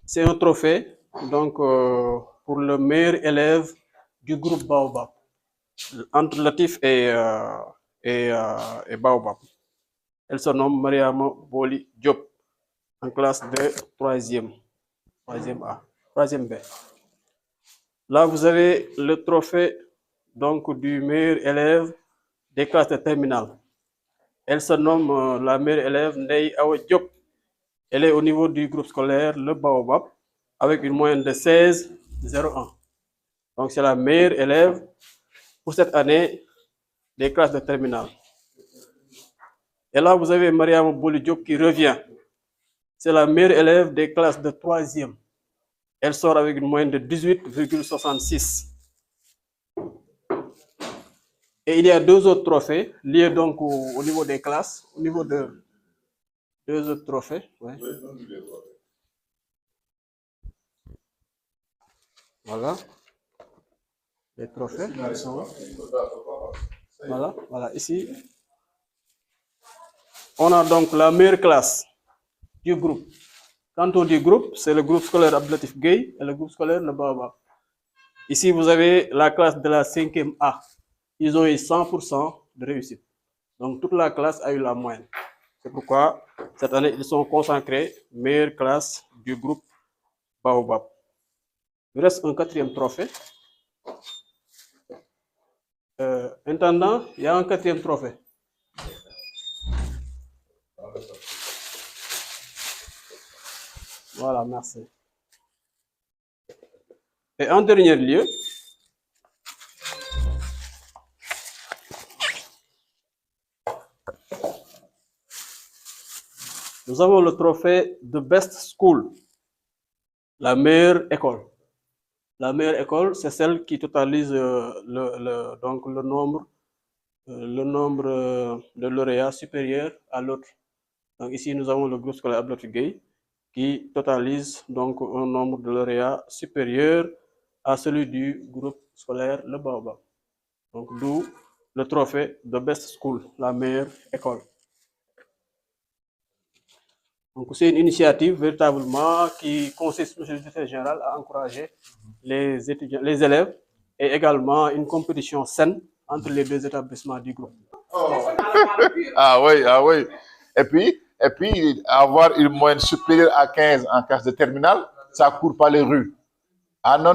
C'est un trophée donc, pour le meilleur élève du groupe Baobab, entre Latif et Baobab. Elle se nomme Mariama Boli Diop, en classe de 3e A, 3e B. Là, vous avez le trophée donc, du meilleur élève des classes de terminale. Elle se nomme la meilleure élève Ndei Awa Diop. Elle est au niveau du groupe scolaire Le Baobab avec une moyenne de 16,01. Donc, c'est la meilleure élève pour cette année des classes de terminale. Et là, vous avez Mariam Boli Diop qui revient. C'est la meilleure élève des classes de 3e. Elle sort avec une moyenne de 18,66. Et il y a deux autres trophées liés donc au niveau des classes, au niveau de deux autres trophées. Ouais. Voilà. Les trophées. Voilà, ici. On a donc la meilleure classe du groupe. Quand on dit groupe, c'est le groupe scolaire Abdelatif Gueye et le groupe scolaire Le Baobab. Ici, vous avez la classe de la 5e A. Ils ont eu 100% de réussite. Donc, toute la classe a eu la moyenne. C'est pourquoi, cette année, ils sont consacrés meilleure classe du groupe Baobab. Il reste un 4e trophée. Intendant, il y a un 4e trophée. Voilà, merci. Et en dernier lieu, nous avons le trophée de Best School, la meilleure école. La meilleure école, c'est celle qui totalise donc le nombre de lauréats supérieur à l'autre. Donc ici, nous avons le groupe scolaire Abdelatif Gueye qui totalise donc un nombre de lauréats supérieur à celui du groupe scolaire Le Baobab. Donc d'où le trophée de Best School, la meilleure école. Donc c'est une initiative véritablement qui consiste, monsieur le directeur général, à encourager les étudiants, les élèves, et également une compétition saine entre les deux établissements du groupe. Ah oui. Et puis, avoir une moyenne supérieure à 15 en classe de terminale, ça ne court pas les rues. Ah non,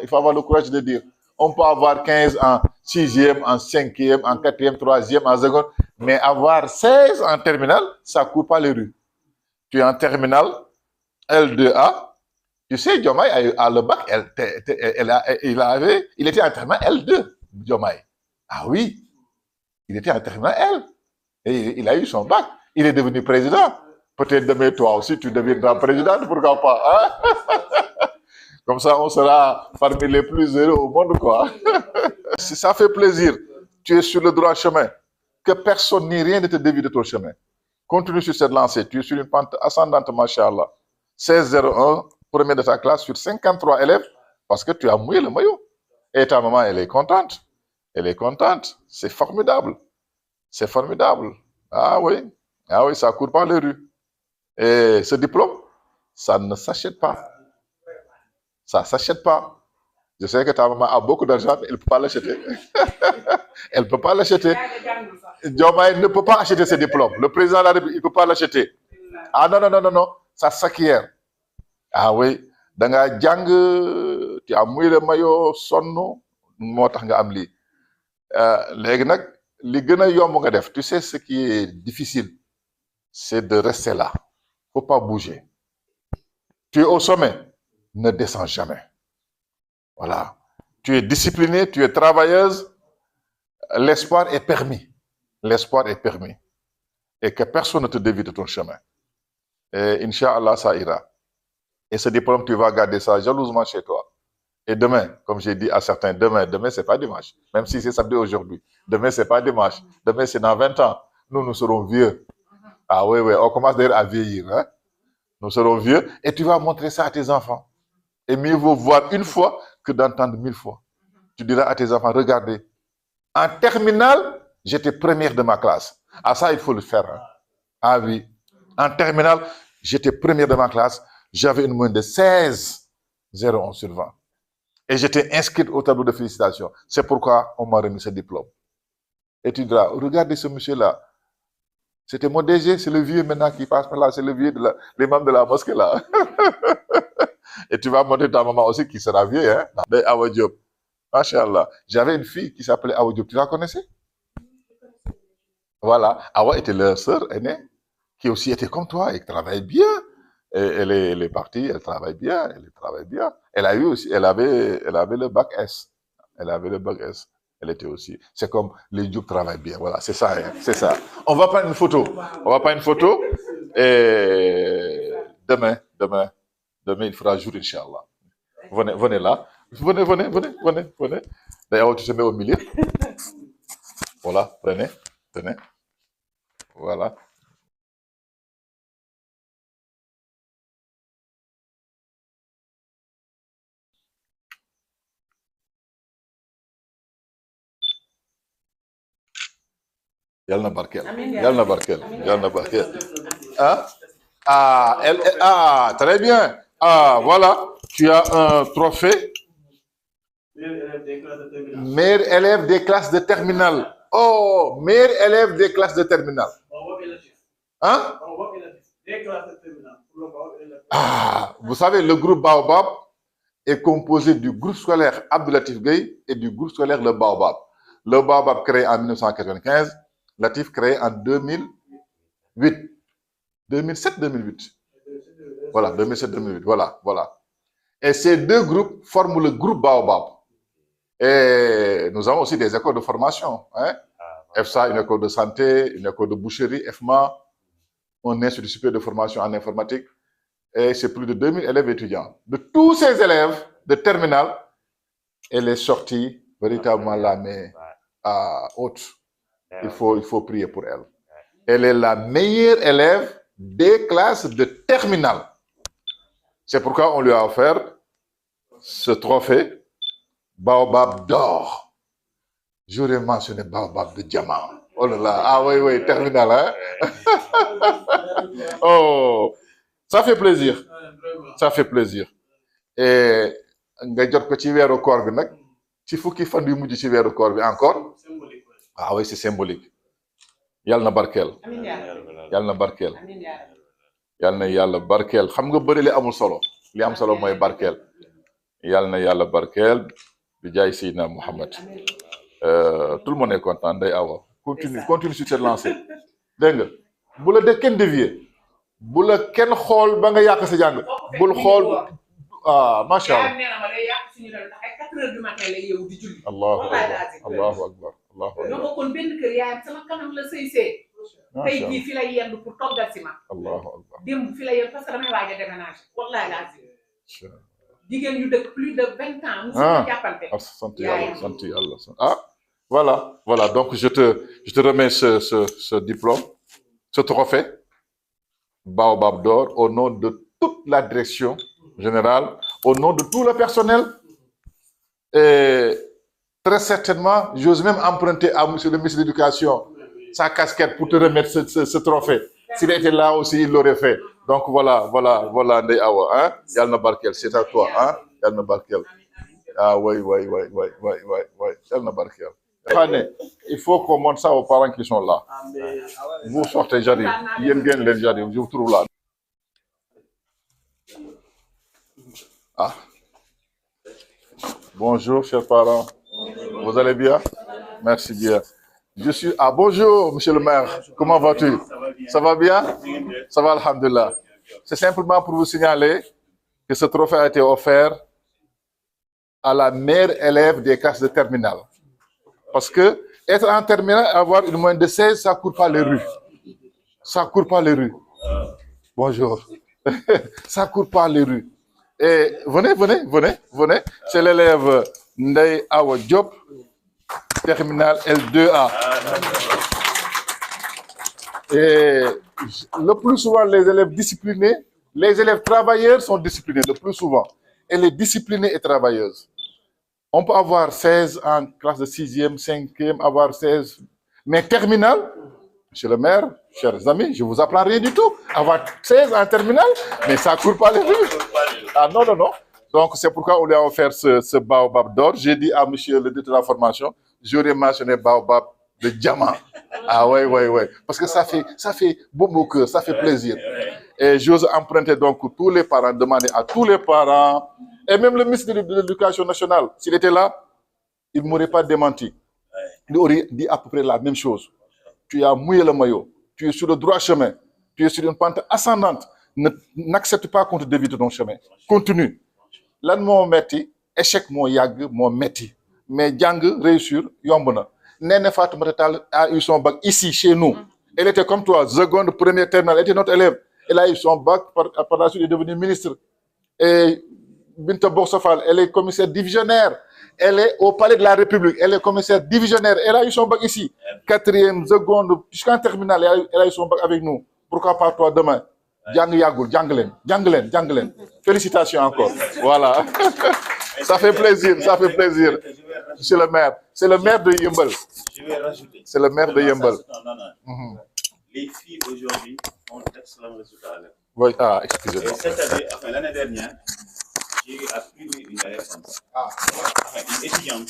il faut avoir le courage de dire. On peut avoir 15 en 6e, en 5e, en 4e, 3e, en seconde, mais avoir 16 en terminale, ça ne court pas les rues. Tu es en terminale, L2A. Tu sais, Diomaye a le bac, il était en terminale L2, Diomaye. Ah oui, il était en terminale L. Et il a eu son bac. Il est devenu président. Peut-être demain, toi aussi, tu deviendras président, pourquoi pas. Hein? Comme ça, on sera parmi les plus heureux au monde, quoi. Ça fait plaisir. Tu es sur le droit chemin. Que personne ni rien ne te dévie de ton chemin. Continue sur cette lancée. Tu es sur une pente ascendante, machallah. 16,01, premier de ta classe sur 53 élèves, parce que tu as mouillé le maillot. Et ta maman, elle est contente. Elle est contente. C'est formidable. C'est formidable. Ah oui, ça ne court pas les rues. Et ce diplôme, ça ne s'achète pas. Ça ne s'achète pas. Je sais que ta maman a beaucoup d'argent, mais elle ne peut pas l'acheter. Elle ne peut pas l'acheter. Diomaye ne peut pas acheter ce diplôme. Le président de la République, il ne peut pas l'acheter. Ah non. Ça s'acquiert. Ah oui. Dans la jungle, tu as mouillé le maillot, sonno, motax nga am li. Légui nak li gëna yomb nga def. Tu sais ce qui est difficile, c'est de rester là. Faut pas bouger. Tu es au sommet, ne descends jamais. Voilà. Tu es disciplinée, tu es travailleuse. L'espoir est permis. L'espoir est permis. Et que personne ne te dévie de ton chemin. Et Inch'Allah, ça ira. Et ce diplôme, tu vas garder ça jalousement chez toi. Et demain, comme j'ai dit à certains, demain, c'est pas dimanche. Même si c'est samedi aujourd'hui. Demain, c'est pas dimanche. Demain, c'est dans 20 ans. Nous serons vieux. Ah oui, on commence d'ailleurs à vieillir. Hein? Nous serons vieux. Et tu vas montrer ça à tes enfants. Et mieux vaut voir une fois que d'entendre 1000 fois. Tu diras à tes enfants, regardez. En terminale, j'étais première de ma classe. Ah ça, il faut le faire. Hein? Ah oui. En terminale, j'étais première de ma classe. j'avais une moyenne de 16,01 sur 20. Et j'étais inscrite au tableau de félicitations. C'est pourquoi on m'a remis ce diplôme. Et tu diras, regardez ce monsieur-là. C'était mon DG, c'est le vieux maintenant qui passe par là, c'est le vieux de l'imam de la mosquée là. Et tu vas montrer ta maman aussi qui sera vieux, hein. Mais Awa Diop, machallah. J'avais une fille qui s'appelait Awa Diop, tu la connaissais? Voilà, Awa était leur sœur aînée, qui aussi était comme toi et qui travaillait bien. Et elle est partie, elle travaille bien, elle travaille bien. Elle a eu aussi, elle avait le bac S. Elle avait le bac S. Elle était aussi. C'est comme les Diop travaillent bien. Voilà, c'est ça, hein, c'est ça. On va prendre une photo. On va prendre une photo. Et demain, il fera jour, Inch'Allah. Venez là. Venez. D'ailleurs, tu te mets au milieu. Voilà, tenez. Voilà. Yalna barkel. Hein? Très bien. Ah, voilà. Tu as un trophée. Meilleur élève des classes de terminale. Oh, meilleur élève des classes de terminale. Hein? Ah, vous savez, le groupe Baobab est composé du groupe scolaire Abdoulatif Gueye et du groupe scolaire Le Baobab. Le Baobab créé en 1995, Latif créé en 2008. 2007-2008. Voilà, 2007-2008. Voilà. Et ces deux groupes forment le groupe Baobab. Et nous avons aussi des écoles de formation. Hein? EFSA, une école de santé, une école de boucherie, EFMA, un institut supérieur de formation en informatique. Et c'est plus de 2000 élèves étudiants. De tous ces élèves de terminale, elle est sortie véritablement la main haute. Il faut prier pour elle. Elle est la meilleure élève des classes de terminale. C'est pourquoi on lui a offert ce trophée Baobab d'or. J'aurais mentionné Baobab de diamant. Oh là là, ah oui, terminal, hein? Oh, ça fait plaisir. Et nga jot ko ci wéru koor bi nak ci fukki fan yu mujj ci wéru koor bi encore. Ah oui, c'est symbolique. Yàlla na barkeel. Yàlla na barkeel. Xam nga bëri li amul solo. Li am solo mooy barkeel. Yàlla na yàlla barkeel bi jaay Seydina Mohamed. Tout le monde est content. Ndeye Awa. Continue sur cette lancée. Dégg nga bu la de kenn dévier. Bu la kenn xool ba nga yàq sa jàng. Bul xool macha Allah. Allahu akbar. ñoo kon benn kër yaayam sama kanam la sëy tey jii fi la yendu pour toggal si ma. Allahu akbar. démb fi la yendu parce que damay waaj a déménager wallahi lazim. jigéen ñu dëkk plus de 20 ans. mu suñu jàppante. sant yàlla. Voilà. Donc je te remets ce diplôme, ce trophée Baobab d'or au nom de toute la direction générale, au nom de tout le personnel. Et très certainement, j'ose même emprunter à monsieur le ministre de l'Éducation sa casquette pour te remettre ce trophée. S'il était là aussi, il l'aurait fait. Donc voilà, Ndeye Awa, hein? Yàlla na barkeel, c'est à toi, hein? Yàlla na barkeel. Ah oui, Yàlla na barkeel. Il faut qu'on montre ça aux parents qui sont là. Vous sortez, j'arrive. J'arrive, je vous trouve là. Ah. Bonjour, chers parents. Vous allez bien? Merci bien. Bonjour, monsieur le maire. Comment vas-tu? Ça va bien? Ça va, alhamdulillah. C'est simplement pour vous signaler que ce trophée a été offert à la meilleure élève des classes de terminale. Parce que être en terminale, avoir une moyenne de 16, ça ne court pas les rues. Bonjour. Ça ne court pas les rues. Et venez. C'est l'élève Ndeye Awa Diop, terminale L2A. Et le plus souvent, les élèves disciplinés, les élèves travailleurs sont disciplinés le plus souvent. Elle est disciplinée et travailleuse. On peut avoir 16 en classe de 6e, 5e, avoir 16. Mais terminale, Monsieur le maire, chers amis, je vous apprends rien du tout. Avoir 16 en terminale, mais ça ne court pas les rues. Ah non, non, non. Donc, c'est pourquoi on lui a offert ce baobab d'or. J'ai dit à monsieur le directeur de la formation, j'aurais mentionné baobab de diamant. Ah ouais, ouais, ouais. Parce que ça fait beau au cœur, ça fait plaisir. Et j'ose emprunter donc tous les parents, demander à tous les parents, et même le ministre de l'Éducation nationale, s'il était là, il ne m'aurait pas démenti. Il aurait dit à peu près la même chose. Tu as mouillé le maillot, tu es sur le droit chemin, tu es sur une pente ascendante. N'accepte pas qu'on te dévie de ton chemin. Continue. Lan moo metti échec moo yàgg moo metti mais jàng réussir yomb na. Néné Fatoumata Tall a eu son bac ici chez nous. Elle était comme toi, seconde, première, terminale, elle était notre élève. Elle a eu son bac, par la suite elle est devenue ministre. Et Binta Borsofal, elle est commissaire divisionnaire. Elle est au palais de la République, elle est commissaire divisionnaire. Elle a eu son bac ici. Quatrième, seconde, jusqu'en terminale, elle a eu son bac avec nous. Pourquoi pas toi demain? Jàng yàggul, jàng leen, jàng leen, jàng leen. Félicitations encore. Voilà. Ça fait plaisir, ça fait plaisir. Monsieur le maire, c'est le maire de Yeumbeul. Je vais rajouter. C'est le maire de Yeumbeul. Non, non, non. Les filles aujourd'hui ont d'excellents résultats à l'école. Oui, ah, excusez-moi. Et cette année, enfin l'année dernière, j'ai eu à priver une élève comme ça. Enfin, une étudiante,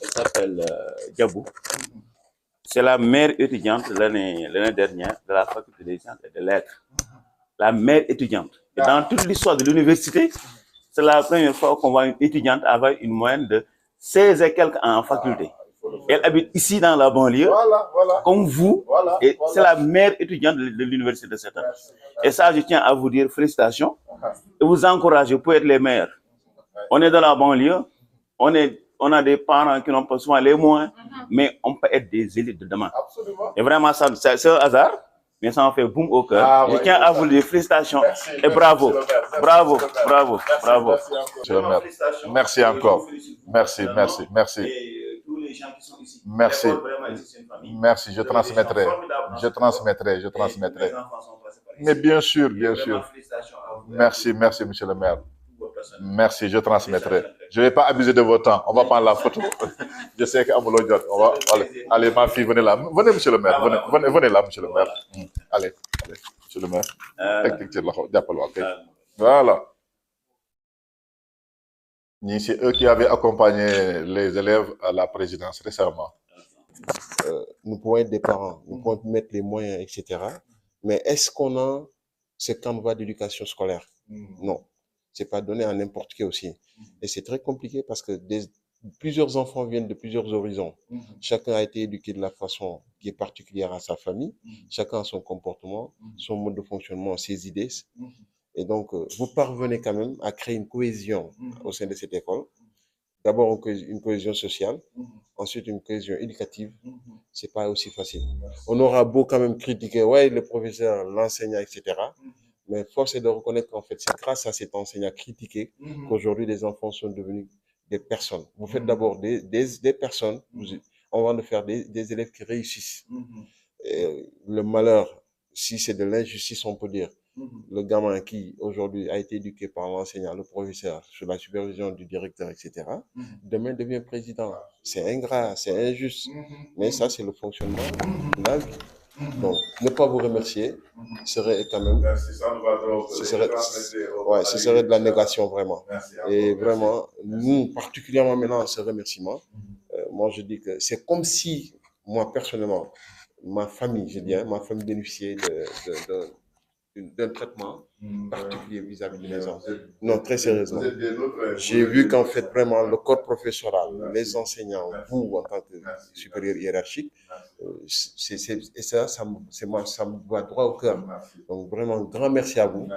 elle s'appelle Diabou. C'est la meilleure étudiante l'année dernière de la faculté des sciences et des lettres. La meilleure étudiante. Et dans toute l'histoire de l'université, c'est la première fois qu'on voit une étudiante avec une moyenne de 16 et quelques en faculté. Elle habite ici dans la banlieue, comme vous, et c'est la meilleure étudiante de l'université de cette année. Et ça, je tiens à vous dire félicitations et vous encourager pour être les meilleurs. On est dans la banlieue, on a des parents qui n'ont pas souvent les moyens, mais on peut être des élites de demain. Et vraiment, c'est un hasard, mais ça en fait boum au cœur. Je tiens à vous dire félicitations et bravo. Bravo, bravo, bravo. Merci encore. Merci, merci, merci. Et tous les gens qui sont ici. Merci. Merci, je transmettrai. Je transmettrai, je Mes transmettrai. enfants sont passés par ici. Mais bien sûr, bien Vraiment, sûr. félicitations à vous. Merci, merci, monsieur le maire. Vos personnels. Merci, je transmettrai. Je ne vais pas abuser de votre temps. On va prendre la photo. Je sais qu'Amolo Diot, on va. Allez, ma fille, venez là. Venez, monsieur le maire. Venez là, monsieur le maire. Allez, monsieur le maire. Voilà. C'est eux qui avaient accompagné les élèves à la présidence récemment. Nous pouvons être des parents, nous pouvons mettre les moyens, etc. Mais est-ce qu'on a ce canevas d'éducation scolaire? Non. C'est pas donné à n'importe qui aussi. Et c'est très compliqué parce que plusieurs enfants viennent de plusieurs horizons. Chacun a été éduqué de la façon qui est particulière à sa famille. Chacun a son comportement, son mode de fonctionnement, ses idées. Et donc, vous parvenez quand même à créer une cohésion au sein de cette école. D'abord, une cohésion sociale, ensuite une cohésion éducative. C'est pas aussi facile. On aura beau quand même critiquer, ouais, le professeur, l'enseignant, etc. Mais force est de reconnaître qu'en fait, c'est grâce à cet enseignant critiqué qu'aujourd'hui, les enfants sont devenus des personnes. Vous faites d'abord des personnes, on va de faire des élèves qui réussissent. Et le malheur, si c'est de l'injustice, on peut dire, le gamin qui aujourd'hui a été éduqué par l'enseignant, le professeur, sous la supervision du directeur, etc., demain devient président. C'est ingrat, c'est injuste. Mais ça, c'est le fonctionnement de la vie. Donc, ne pas vous remercier serait quand même, ce serait de la négation vraiment. Et vraiment, nous, particulièrement maintenant, ce remerciement, moi je dis que c'est comme si, moi personnellement, ma famille, je dis, ma famille bénéficiait d'un traitement particulier vis-à-vis de mes enfants. Non, très sérieusement. J'ai vu qu'en fait, vraiment, le corps professoral, les enseignants, vous, en tant que supérieur hiérarchique, et ça me va droit au cœur. Donc, vraiment, un grand merci à vous.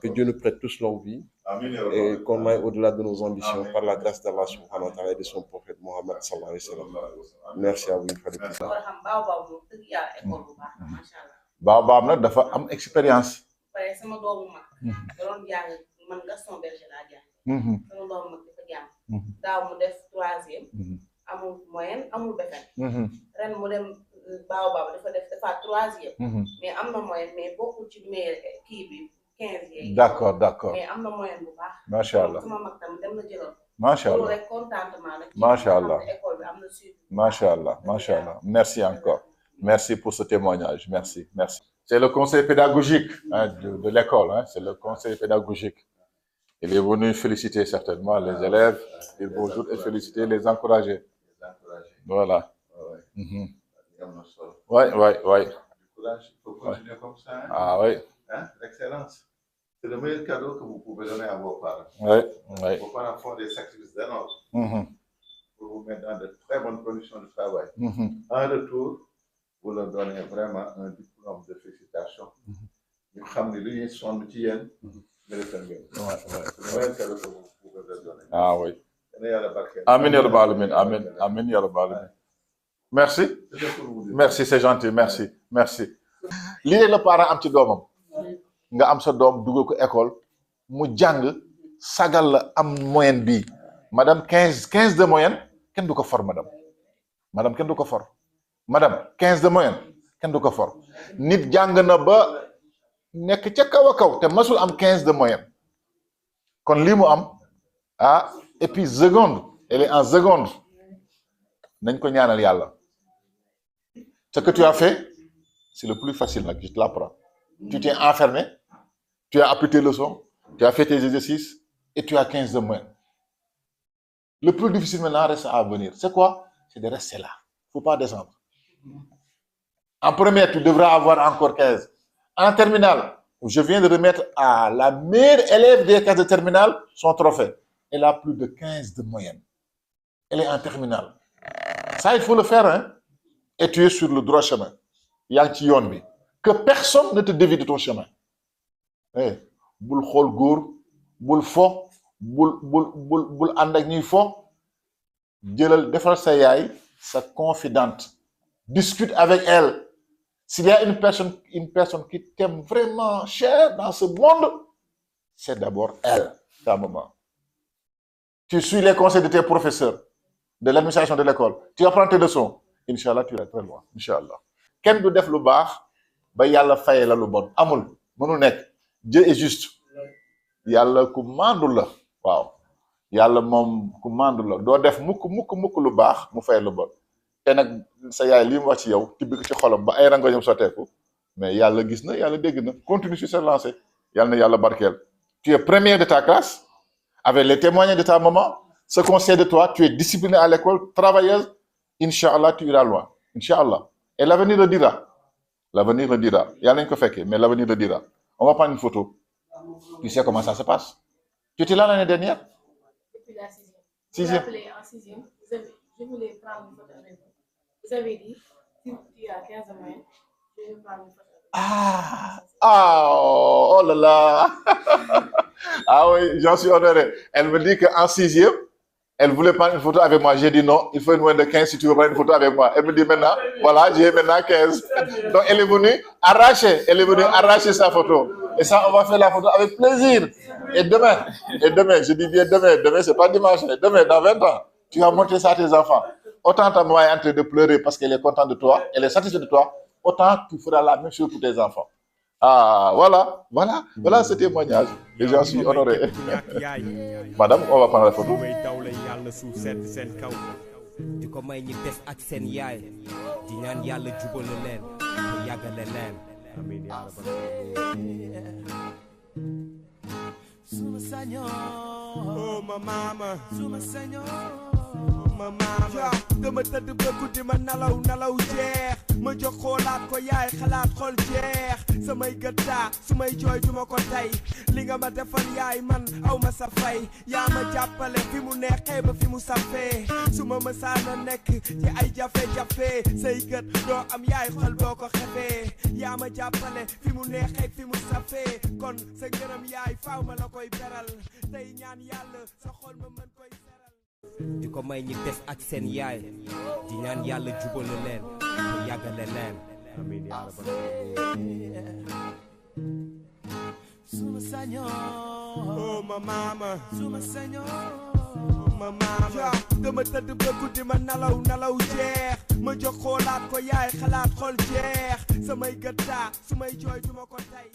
Que Dieu nous prête tous longue vie et qu'on aille au-delà de nos ambitions par la grâce d'Allah subhanahu wa ta'ala et de son prophète Mohammed sallallahu alayhi wa sallam. Merci à vous. Baobab nag dafa am expérience. pare sama doomu mag da doon jàng man Gaston Berger laa jàng sama doomu mag dafa jàng daaw mu def 3e amul moyenne amul BFEM ren mu dem Baobab dafa 3e mais am na moyenne mais bokkul ci mais kii bi 15 yeeg D'accord. mais am na moyenne bu baax Macha Allah. sama mag tam dem na jëloon Macha loolu Allah. rek contentement la Macha Allah. école bi am na suivi Macha Allah. Macha Allah. Merci encore. Merci pour ce témoignage. Merci. C'est le conseil pédagogique de l'école. C'est le conseil pédagogique. Il est venu féliciter certainement les élèves, dire bonjour et féliciter, les encourager. Voilà. Oui. Courage, il faut continuer comme ça. Hein? Ah oui. Hein? L'excellence. C'est le meilleur cadeau que vous pouvez donner à vos parents. Oui. Vos parents font des sacrifices énormes pour vous mettre dans de très bonnes conditions de travail. En retour, vous leur donnez vraiment un diplôme de félicitations. Nous savons que nous sommes mais le c'est le meilleur cadeau que vous pouvez leur donner. Ah oui. Amin ya rabbal alamin. Amin ya rabbal alamin. Merci. Merci, c'est gentil. Merci. Lii la parent am ci doomam nga am sa doom dugal ko école mu jàng sagal la am moyenne bi madame 15 de moyenne kenn du ko for madame kenn du ko for madame 15 de moyenne kenn du ko for nit jàng na ba nekk ca kaw a kaw te masul am 15 de moyenne kon lii mu am et puis seconde elle est en seconde nañ ko ñaanal yàlla. Ce que tu as fait, c'est le plus facile, je te l'apprends. Tu t'es enfermé, tu as appris tes leçons, tu as fait tes exercices et tu as 15 de moyenne. Le plus difficile maintenant reste à venir. C'est quoi? C'est de rester là. Il ne faut pas descendre. En première, tu devras avoir encore 15. En terminale, je viens de remettre à la meilleure élève des classes de terminale son trophée. Elle a plus de 15 de moyenne. Elle est en terminale. Ça, il faut le faire, hein? Et tu es sur le droit chemin. Que personne ne te dévie de ton chemin. Boul khol gour, boul fo, boul andak ñuy fo. Jëlal defal sa yaay, sa confidente. Discute avec elle. S'il y a une personne qui t'aime vraiment cher dans ce monde, c'est d'abord elle, ta maman. Tu suis les conseils de tes professeurs, de l'administration de l'école. Tu apprends tes leçons. Inch'Allah, tu iras très loin. Inch'Allah. Kenn du def lu baax ba yàlla fayee la lu bon amul mënul nekk Dieu est juste yàlla ku mandu la waaw yàlla moom ku mandu la doo def mukk lu baax mu fay lu bon te nag sa yaay li mu wax ci yow tibbi ko ci xolam ba ay rangoñam sotteeku mais yàlla gis na yàlla dégg na continue sur cette lancée yàlla na yàlla barkeel. Tu es première de ta classe avec les témoignages de ta maman ce qu'on sait de toi, tu es discipliné à l'école, travailleuse. Inch'Allah, tu iras loin. Inch'Allah. Et l'avenir le dira. L'avenir le dira. Il y a rien que fait, mais l'avenir le dira. On va prendre une photo. Tu sais comment ça se passe. Tu étais là l'année dernière? Depuis la 6e. Sixième. Vous appelez en 6e. Je voulais prendre une photo avec vous. Vous avez dit, si tu as 15 moyens, je vais prendre une photo avec vous. Oh là là. Ah oui, j'en suis honoré. Elle me dit qu'en 6e, elle voulait prendre une photo avec moi. J'ai dit non, il faut une moyenne de 15 si tu veux prendre une photo avec moi. Elle me dit maintenant, voilà, j'ai maintenant 15. Donc elle est venue arracher sa photo. Et ça, on va faire la photo avec plaisir. Et demain, je dis bien demain, c'est pas dimanche, demain, dans 20 ans, tu vas montrer ça à tes enfants. Autant ta maman est en train de pleurer parce qu'elle est contente de toi, elle est satisfaite de toi, autant tu feras la même chose pour tes enfants. Ah, voilà ce témoignage. Et j'en suis honoré. Madame, on va prendre la photo. Oh, ma mama. Ma mama dama tëdd ba guddi ma nalaw jeex ma jox xoolaat ko yaay xalaat xol jeex samay gëddaa su may jooy duma ko tey li nga ma defal yaay man aw ma sa fay yaa ma jàppale fi mu neexee ba fi mu safee su ma mësaana nekk ci ay jafe-jafe say gët doo am yaay xol boo ko xefee yaa ma jàppale fi mu neexee fi mu safee kon sa ngërëm yaay faaw ma la koy beral tey ñaan yàlla sa xol ma mën koy seral di ko may ñi des ak seen yaay di ñaan yàlla jubale leen te yàggale leen amiin yaa rabbal suma sañoon oh ma mama suma sañoon ma mama dama tëdd ba guddi ma nalaw jeex ma jox xoolaat ko yaay xalaat xol jeex samay gëddaa su may jooy duma ko tey